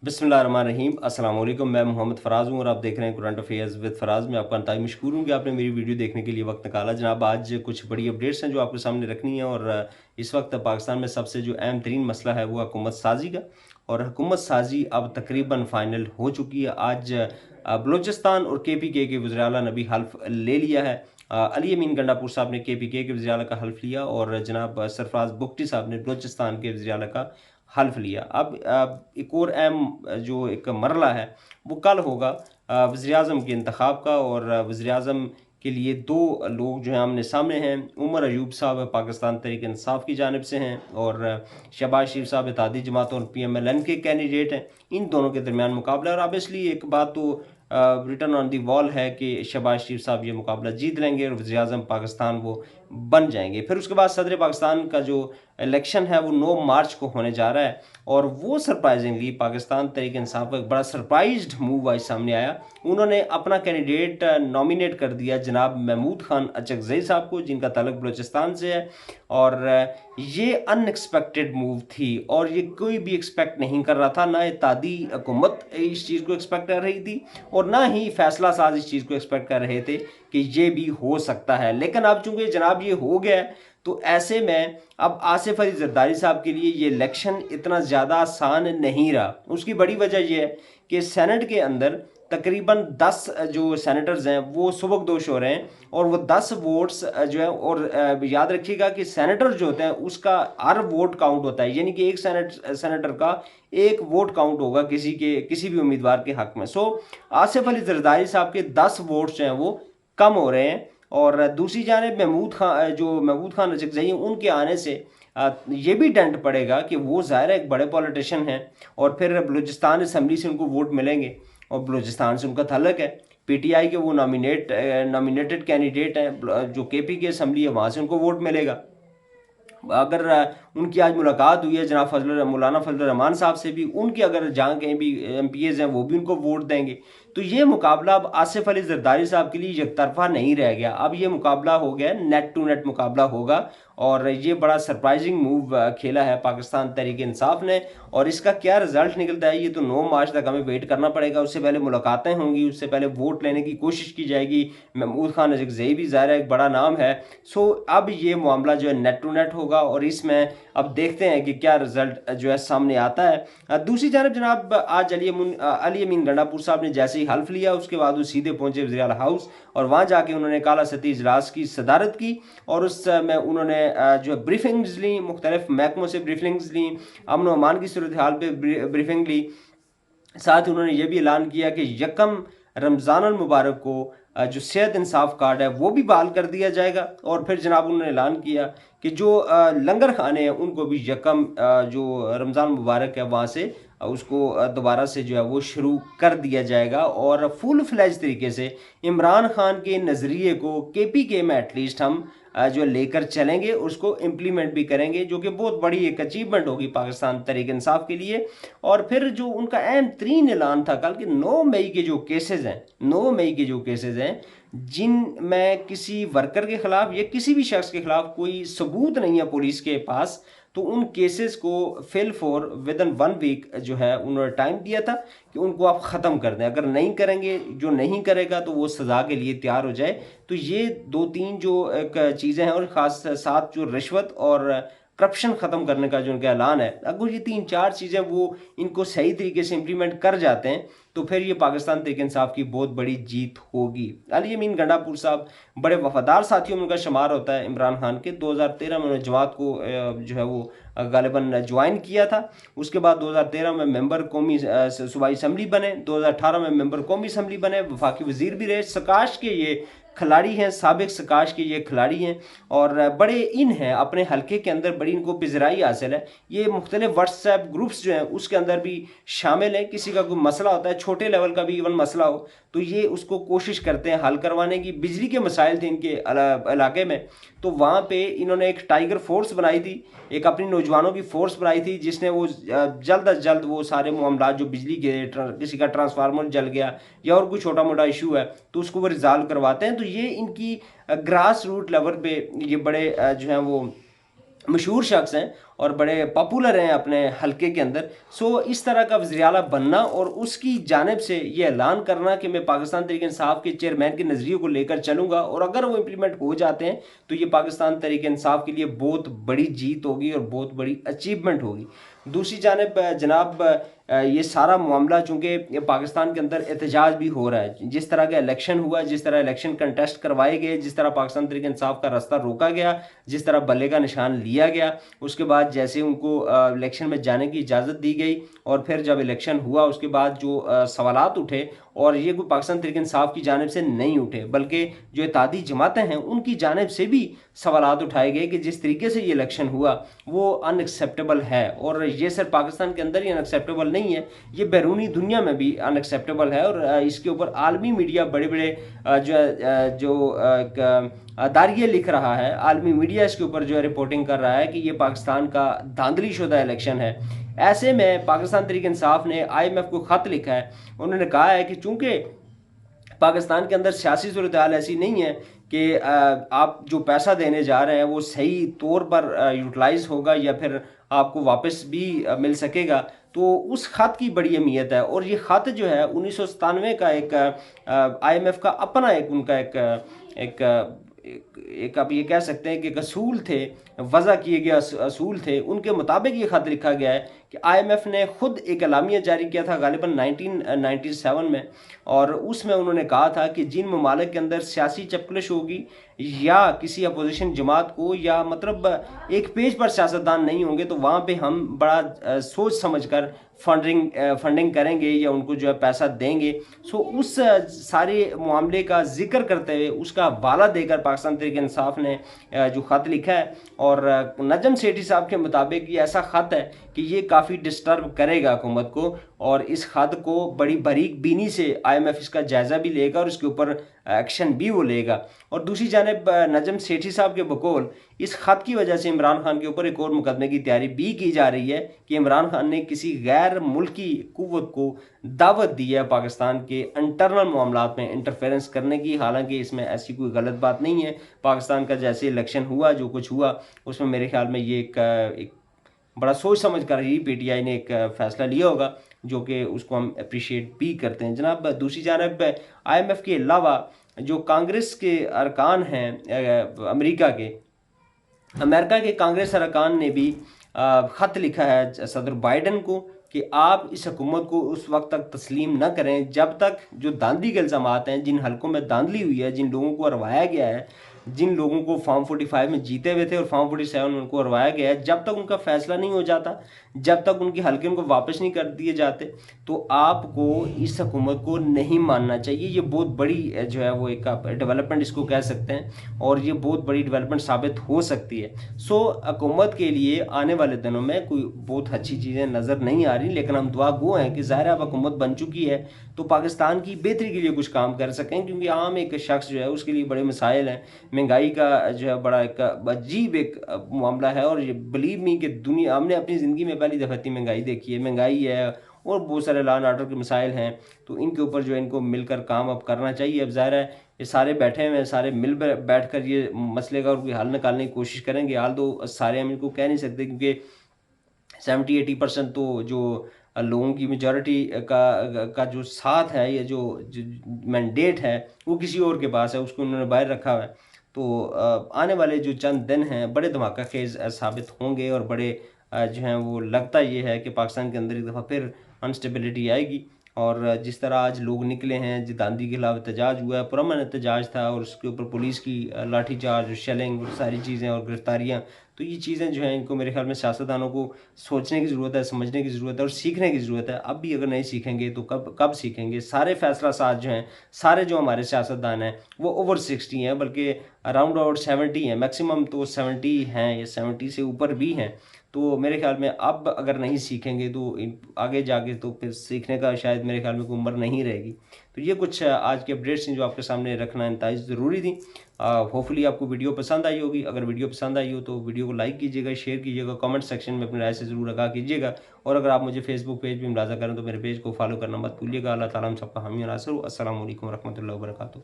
बिस्मिल्लाहिर्रहमानिर्रहीम। अस्सलाम वालेकुम। मैं मोहम्मद फ़राज़ हूँ और आप देख रहे हैं करंट अफेयर्स विद फ़राज़। मैं आपका इंतहाई मशकूर हूँ कि आपने मेरी वीडियो देखने के लिए वक्त निकाला। जनाब, आज कुछ बड़ी अपडेट्स हैं जो आपके सामने रखनी है और इस वक्त पाकिस्तान में सबसे जो अहम तरीन मसला है वो हुकूमत साजी का, और हुकूमत साजी अब तकरीबन फ़ाइनल हो चुकी है। आज बलूचिस्तान और KPK के वज़ीर आला ने भी हल्फ ले लिया है। अली अमीन गंडापुर साहब ने KPK के वज़ीर आला का हल्फ लिया और जनाब सरफराज बुगटी साहब ने बलूचिस्तान के वज़ीर आला का हल्फ लिया। अब एक और अहम जो एक मरला है वो कल होगा वज़ीर आज़म के इंतखाब का, और वज़ीर आज़म के लिए दो लोग जो हैं आमने सामने हैं। उमर अयूब साहब पाकिस्तान तहरीक इंसाफ की जानिब से हैं और शहबाज शरीफ साहब इत्तेहादी जमात और PMLN के कैंडिडेट हैं। इन दोनों के दरमियान मुकाबला, और ऑब्वियसली एक बात तो रिटर्न ऑन दी वॉल है कि शहबाज शरीफ साहब ये मुकाबला जीत लेंगे और वज़ीर आज़म पाकिस्तान वो बन जाएंगे। फिर उसके बाद सदर पाकिस्तान का जो इलेक्शन है वो 9 मार्च को होने जा रहा है, और वो सरप्राइजिंगली पाकिस्तान तहरीक इंसाफ का एक बड़ा सरप्राइज्ड मूव आज सामने आया। उन्होंने अपना कैंडिडेट नॉमिनेट कर दिया जनाब महमूद खान अचकज़ई साहब को, जिनका ताल्लुक बलूचिस्तान से है। और ये अनएक्सपेक्टेड मूव थी और ये कोई भी एक्सपेक्ट नहीं कर रहा था। ना इत्तेहादी हुकूमत इस चीज़ को एक्सपेक्ट कर रही थी और ना ही फैसला साज इस चीज़ को एक्सपेक्ट कर रहे थे कि ये भी हो सकता है। लेकिन अब चूंकि जनाब ये हो गया है, तो ऐसे में अब आसिफ अली जरदारी साहब के लिए ये इलेक्शन इतना ज़्यादा आसान नहीं रहा। उसकी बड़ी वजह यह है कि सेनेट के अंदर तकरीबन 10 जो सेनेटर्स हैं वो सुबकदोश हो रहे हैं, और वो 10 वोट्स जो है, और याद रखिएगा कि सेनेटर जो होते हैं उसका हर वोट काउंट होता है, यानी कि एक सेनेटर का एक वोट काउंट होगा किसी भी उम्मीदवार के हक में। सो आसिफ अली जरदारी साहब के 10 वोट्स जो हैं वो कम हो रहे हैं, और दूसरी जानिब महमूद खान अचकज़ई उनके आने से ये भी डेंट पड़ेगा कि वो ज़ाहिर एक बड़े पॉलिटिशियन हैं, और फिर बलूचिस्तान असम्बली से उनको वोट मिलेंगे और बलूचिस्तान से उनका ताल्लुक है। PTI के वो नॉमिनेटेड कैंडिडेट हैं, जो KP की असम्बली है वहाँ से उनको वोट मिलेगा। अगर उनकी आज मुलाकात हुई है जनाब मौलाना फजल रहमान साहब से भी, उनके अगर जहाँ कहीं भी MPs हैं वो भी उनको वोट देंगे। तो ये मुकाबला अब आसिफ अली जरदारी साहब के लिए एकतरफा नहीं रह गया, अब ये मुकाबला हो गया, नेट टू नेट मुकाबला होगा। और ये बड़ा सरप्राइजिंग मूव खेला है पाकिस्तान तहरीक इंसाफ ने, और इसका क्या रिजल्ट निकलता है ये तो 9 मार्च तक हमें वेट करना पड़ेगा। उससे पहले मुलाकातें होंगी, उससे पहले वोट लेने की कोशिश की जाएगी। महमूद खान अचकज़ई भी ज़ाहिर एक बड़ा नाम है। सो अब ये मामला जो है नेट टू नेट होगा, और इसमें अब देखते हैं कि क्या रिजल्ट जो है सामने आता है। दूसरी जानब जनाब आज अली अमीन गंडापुर साहब ने जैसे ही हल्फ लिया उसके बाद वो सीधे पहुंचे वज़ीर आला हाउस, और वहाँ जाके उन्होंने काला सती इजलास की सदारत की, और उसमें उन्होंने जो है ब्रीफिंग्स ली, मुख्तलिफ महकमों से ब्रीफिंग्स ली, अमन अमान की सूरत हाल पर ब्रीफिंग ली। साथ ही उन्होंने ये भी ऐलान किया कि यकम रमज़ान मुबारक को जो सेहत इंसाफ कार्ड है वो भी बहाल कर दिया जाएगा। और फिर जनाब उन्होंने ऐलान किया कि जो लंगर खाने हैं उनको भी यकम जो रमज़ान मुबारक है वहाँ से उसको दोबारा से जो है वो शुरू कर दिया जाएगा, और फुल फ्लैज तरीके से इमरान खान के नज़रिए को KPK में एटलीस्ट हम जो लेकर चलेंगे, उसको इम्प्लीमेंट भी करेंगे, जो कि बहुत बड़ी एक अचीवमेंट होगी पाकिस्तान तहरीक इंसाफ के लिए। और फिर जो उनका अहम तरीन ऐलान था कल कि 9 मई के जो केसेस हैं, 9 मई के जो केसेस हैं जिनमें किसी वर्कर के खिलाफ या किसी भी शख्स के खिलाफ कोई सबूत नहीं है पुलिस के पास, तो उन केसेस को fill for within 1 week जो है उन्होंने टाइम दिया था कि उनको आप ख़त्म कर दें। अगर नहीं करेंगे, जो नहीं करेगा तो वो सज़ा के लिए तैयार हो जाए। तो ये 2-3 जो एक चीज़ें हैं, और ख़ास साथ जो रिश्वत और करप्शन ख़त्म करने का जो उनका ऐलान है, अगर ये 3-4 चीज़ें वो इनको सही तरीके से इम्प्लीमेंट कर जाते हैं तो फिर ये पाकिस्तान तहरीक इंसाफ की बहुत बड़ी जीत होगी। अली अमीन गंडापुर साहब बड़े वफादार साथियों में उनका शुमार होता है इमरान खान के। 2013 में उन्होंने जमात को जो है वो गालिबन ज्वाइन किया था। उसके बाद 2013 में मेंबर कौमी सूबाई असम्बली बने, 2018 में मेंबर कौमी असम्बली बने, वफाकी वजीर भी रहे। सकाश के ये खिलाड़ी हैं, साबिक सकाश के ये खिलाड़ी हैं, और बड़े इन हैं अपने हल्के के अंदर, बड़ी इनको पिजराई हासिल है। ये मुख्तलिफ व्हाट्सएप ग्रुप्स जो हैं उसके अंदर भी शामिल हैं। किसी का कोई मसला होता है, छोटे लेवल का भी इवन मसला हो, तो ये उसको कोशिश करते हैं हल करवाने की। बिजली के मसाइल थे इनके इलाके में, तो वहाँ पे इन्होंने एक टाइगर फोर्स बनाई थी, एक अपनी नौजवानों की फोर्स बनाई थी, जिसने वो जल्द अज जल्द वो सारे मामला जो बिजली के किसी का ट्रांसफार्मर जल गया या और कोई छोटा मोटा इशू है तो उसको वो रिजॉल्व करवाते हैं। तो ये इनकी ग्रास रूट लेवल पे ये बड़े जो हैं वो मशहूर शख्स हैं, और बड़े पॉपुलर हैं अपने हलके के अंदर। सो इस तरह का वज़ीर आला बनना और उसकी जानिब से ये ऐलान करना कि मैं पाकिस्तान तहरीक इंसाफ के चेयरमैन के नज़रिए को लेकर चलूँगा, और अगर वो इम्प्लीमेंट हो जाते हैं तो ये पाकिस्तान तहरीक इंसाफ के लिए बहुत बड़ी जीत होगी और बहुत बड़ी अचीवमेंट होगी। दूसरी जानिब जनाब ये सारा मामला चूँकि पाकिस्तान के अंदर एहतजाज भी हो रहा है, जिस तरह का इलेक्शन हुआ, जिस तरह इलेक्शन कंटेस्ट करवाए गए, जिस तरह पाकिस्तान तहरीक इंसाफ का रास्ता रोका गया, जिस तरह बल्ले का निशान लिया गया, उसके बाद जैसे उनको इलेक्शन में जाने की इजाज़त दी गई, और फिर जब इलेक्शन हुआ उसके बाद जो सवालात उठे, और ये कोई पाकिस्तान तहरीक इंसाफ की जानिब से नहीं उठे बल्कि जो इत्तेहादी जमातें हैं उनकी जानिब से भी सवालात उठाए गए कि जिस तरीके से ये इलेक्शन हुआ वो अनएक्सेप्टेबल है। और ये सिर्फ पाकिस्तान के अंदर ही अनएक्सेप्टेबल नहीं है, ये बैरूनी दुनिया में भी अनएक्सेप्टेबल है। और इसके ऊपर आलमी मीडिया बड़े बड़े दारिये लिख रहा है, आलमी मीडिया इसके ऊपर जो है रिपोर्टिंग कर रहा है कि ये पाकिस्तान का धांधली शुदा इलेक्शन है। ऐसे में पाकिस्तान तहरीक इंसाफ ने IMF को ख़त लिखा है। उन्होंने कहा है कि चूँकि पाकिस्तान के अंदर सियासी सूरत हाल ऐसी नहीं है कि आप जो पैसा देने जा रहे हैं वो सही तौर पर यूटिलाइज होगा या फिर आपको वापस भी मिल सकेगा, तो उस ख़त की बड़ी अहमियत है। और ये ख़त जो है 1997 का एक IMF का अपना एक उनका एक आप ये कह सकते हैं कि एक असूल थे, वज़ा किए गए असूल थे, उनके मुताबिक ये ख़त लिखा गया है कि IMF ने ख़ुद एक एलामिया जारी किया था गालिबन 1997 में, और उसमें उन्होंने कहा था कि जिन ममालिक के अंदर सियासी चपकलिश होगी या किसी अपोजिशन जमात को या मतलब एक पेज पर सियासतदान नहीं होंगे तो वहाँ पे हम बड़ा सोच समझ कर फंडिंग करेंगे या उनको जो है पैसा देंगे। सो उस सारे मामले का जिक्र करते हुए उसका हवाला देकर पाकिस्तान तहरीक इंसाफ ने जो ख़त लिखा है, और नजम सेठी साहब के मुताबिक ये ऐसा ख़त है कि ये काफ़ी डिस्टर्ब करेगा हुकूमत को, और इस ख़त को बड़ी बारीक बीनी से IMF इसका जायज़ा भी लेगा और इसके ऊपर एक्शन भी वो लेगा। और दूसरी जानिब नजम सेठी साहब के बकौल इस ख़त की वजह से इमरान खान के ऊपर एक और मुकदमे की तैयारी भी की जा रही है कि इमरान खान ने किसी गैर मुल्की कुव्वत को दावत दी है पाकिस्तान के इंटरनल मामलात में इंटरफेरेंस करने की। हालांकि इसमें ऐसी कोई गलत बात नहीं है। पाकिस्तान का जैसे इलेक्शन हुआ, जो कुछ हुआ उसमें मेरे ख्याल में ये एक बड़ा सोच समझ कर ही PTI ने एक फ़ैसला लिया होगा, जो कि उसको हम अप्रिशिएट भी करते हैं। जनाब दूसरी जानब IMF के अलावा जो कांग्रेस के अरकान हैं अमेरिका के कांग्रेस अरकान ने भी ख़त लिखा है सदर बाइडन को कि आप इस हुकूमत को उस वक्त तक तस्लीम न करें जब तक जो धांधली के इल्ज़ामात हैं, जिन हलकों में धांधली हुई है, जिन लोगों को हरवाया गया है, जिन लोगों को फॉर्म 45 में जीते हुए थे और फॉर्म 47 में उनको हरवाया गया है, जब तक उनका फैसला नहीं हो जाता, जब तक उनके हलके उनको वापस नहीं कर दिए जाते, तो आपको इस हुकूमत को नहीं मानना चाहिए। ये बहुत बड़ी जो है वो एक डेवलपमेंट इसको कह सकते हैं, और ये बहुत बड़ी डेवलपमेंट साबित हो सकती है। सो हुकूमत के लिए आने वाले दिनों में कोई बहुत अच्छी चीज़ें नज़र नहीं आ रही, लेकिन हम दुआ गो हैं कि ज़ाहिर अब हुकूमत बन चुकी है तो पाकिस्तान की बेहतरी के लिए कुछ काम कर सकें, क्योंकि आम एक शख्स जो है उसके लिए बड़े मसाइल हैं। महंगाई का जो है बड़ा एक अजीब एक मामला है, और ये बिलीव मी कि दुनिया हमने अपनी ज़िंदगी में पहली दफ़ा इतनी महंगाई देखी है। महंगाई है और बहुत सारे लॉ एंड ऑर्डर के मसाइल हैं, तो इनके ऊपर जो है इनको मिलकर काम अब करना चाहिए। अब ज़ाहिर है ये सारे बैठे हुए हैं, सारे मिल बैठ कर ये मसले का और कोई हल निकालने की कोशिश करेंगे। हाल तो सारे हम इनको कह नहीं सकते, क्योंकि 70-80% तो जो लोगों की मेजॉरिटी का जो साथ है, ये जो मैंडेट है वो किसी और के पास है, उसको उन्होंने बाहर रखा हुआ है। तो आने वाले जो चंद दिन हैं बड़े धमाका खेज साबित होंगे, और बड़े जो हैं वो लगता ये है कि पाकिस्तान के अंदर एक दफ़ा फिर अनस्टेबिलिटी आएगी। और जिस तरह आज लोग निकले हैं, जिदांदी के खिलाफ एहतजाज हुआ है, पुरअमन एहतजाज था, और उसके ऊपर पुलिस की लाठीचार्ज, शेलिंग, सारी चीज़ें और गिरफ्तारियाँ, तो ये चीज़ें जो हैं इनको मेरे ख्याल में सियासतदानों को सोचने की ज़रूरत है, समझने की ज़रूरत है और सीखने की ज़रूरत है। अब भी अगर नहीं सीखेंगे तो कब सीखेंगे। सारे फैसला साज जो हैं, सारे जो हमारे सियासतदान हैं वो ओवर 60 हैं, बल्कि अराउंड अबाउट 70 हैं, मैक्सिमम तो 70 हैं या 70 से ऊपर भी हैं। तो मेरे ख्याल में अब अगर नहीं सीखेंगे तो आगे जाके तो फिर सीखने का शायद मेरे ख्याल में कोई उम्र नहीं रहेगी। तो ये कुछ आज के अपडेट्स हैं जो आपके सामने रखना इंतहाई ज़रूरी थी। होपफुली आपको वीडियो पसंद आई होगी। अगर वीडियो पसंद आई हो तो वीडियो को लाइक कीजिएगा, शेयर कीजिएगा, कमेंट सेक्शन में अपनी राय से ज़रूर आगाह कीजिएगा। और अगर आप मुझे फेसबुक पेज भी मुलाज़ा करें तो मेरे पेज को फॉलो करना मत भूलिएगा। अल्लाह ताला हम सबका हामी और नासिर हो। अस्सलामु अलैकुम रहमतुल्लाहि व बरकातुहू।